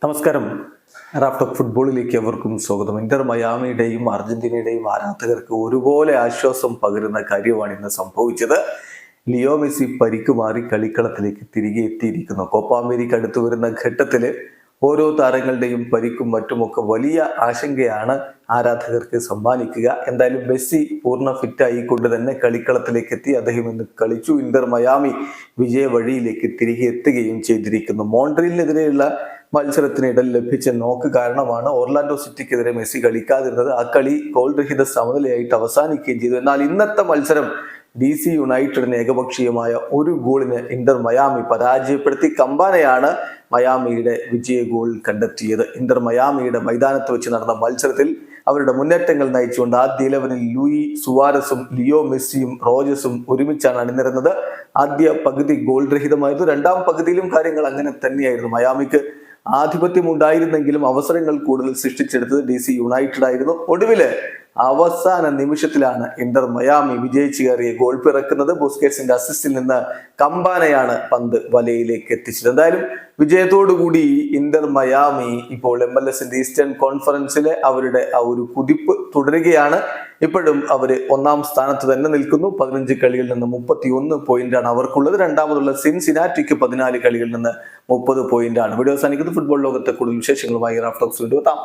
നമസ്കാരം. റാഫ്റ്റോക്ക് ഫുട്ബോളിലേക്ക് എവർക്കും സ്വാഗതം. ഇന്റർ മയാമിയുടെയും അർജന്റീനയുടെയും ആരാധകർക്ക് ഒരുപോലെ ആശ്വാസം പകരുന്ന കാര്യമാണ് ഇന്ന് സംഭവിച്ചത്. ലിയോ മെസ്സി പരിക്ക് മാറി കളിക്കളത്തിലേക്ക് തിരികെ എത്തിയിരിക്കുന്നു. കോപ്പ അമേരിക്ക അടുത്തു വരുന്ന ഘട്ടത്തിൽ ഓരോ താരങ്ങളുടെയും പരിക്കും മറ്റുമൊക്കെ വലിയ ആശങ്കയാണ് ആരാധകർക്ക് സമ്മാനിക്കുക. എന്തായാലും മെസ്സി പൂർണ്ണ ഫിറ്റായിക്കൊണ്ട് തന്നെ കളിക്കളത്തിലേക്ക് എത്തി. അദ്ദേഹം ഇന്ന് കളിച്ചു. ഇന്റർ മയാമി വിജയ വഴിയിലേക്ക് തിരികെ എത്തുകയും ചെയ്തിരിക്കുന്നു. മോൺട്രിയലിനെതിരെയുള്ള മത്സരത്തിനിടയിൽ ലഭിച്ച നോക്ക് കാരണമാണ് ഓർലാൻഡോ സിറ്റിക്കെതിരെ മെസ്സി കളിക്കാതിരുന്നത്. ആ കളി ഗോൾ രഹിത സമനിലയായിട്ട് അവസാനിക്കുകയും ചെയ്തു. എന്നാൽ ഇന്നത്തെ മത്സരം DC യുണൈറ്റഡിന് ഏകപക്ഷീയമായ ഒരു ഗോളിന് ഇന്റർ മയാമി പരാജയപ്പെടുത്തി. കമ്പാനയാണ് മയാമിയുടെ വിജയ ഗോൾ കണ്ടെത്തിയത്. ഇന്റർ മയാമിയുടെ മൈതാനത്ത് വെച്ച് നടന്ന മത്സരത്തിൽ അവരുടെ മുന്നേറ്റങ്ങൾ നയിച്ചുകൊണ്ട് ആദ്യ 11-ൽ ലൂയി സുവാരസും ലിയോ മെസ്സിയും റോജസും ഒരുമിച്ചാണ് അണിനിരുന്നത്. ആദ്യ പകുതി ഗോൾ രഹിതമായിരുന്നു. രണ്ടാം പകുതിയിലും കാര്യങ്ങൾ അങ്ങനെ തന്നെയായിരുന്നു. മയാമിക്ക് ആധിപത്യം ഉണ്ടായിരുന്നെങ്കിലും അവസരങ്ങൾ കൂടുതൽ സൃഷ്ടിച്ചെടുത്തത് DC യുണൈറ്റഡ് ആയിരുന്നു. ഒടുവില് അവസാന നിമിഷത്തിലാണ് ഇന്റർ മയാമി വിജയിച്ചു കയറിയ ഗോൾ പിറക്കുന്നത്. ബുസ്കറ്റ്സിന്റെ അസിസ്റ്റിൽ നിന്ന് കമ്പാനയാണ് പന്ത് വലയിലേക്ക് എത്തിച്ചത്. എന്തായാലും വിജയത്തോടുകൂടി ഇന്റർ മയാമി ഇപ്പോൾ MLS ഈസ്റ്റേൺ കോൺഫറൻസിലെ അവരുടെ ആ ഒരു കുതിപ്പ് തുടരുകയാണ്. ഇപ്പോഴും അവര് ഒന്നാം സ്ഥാനത്ത് തന്നെ നിൽക്കുന്നു. 15 കളികളിൽ നിന്ന് 31 പോയിന്റാണ് അവർക്കുള്ളത്. രണ്ടാമതുള്ള സിൻസിനാറ്റിക്ക് 14 കളികളിൽ നിന്ന് 30 പോയിന്റാണ്. വീഡിയോ അവസാനിക്കുന്നത്. ഫുട്ബോൾ ലോകത്തെ കൂടുതൽ വിശേഷങ്ങളുമായി റാഫ്റ്റോക്സ് വീണ്ടും എത്താം.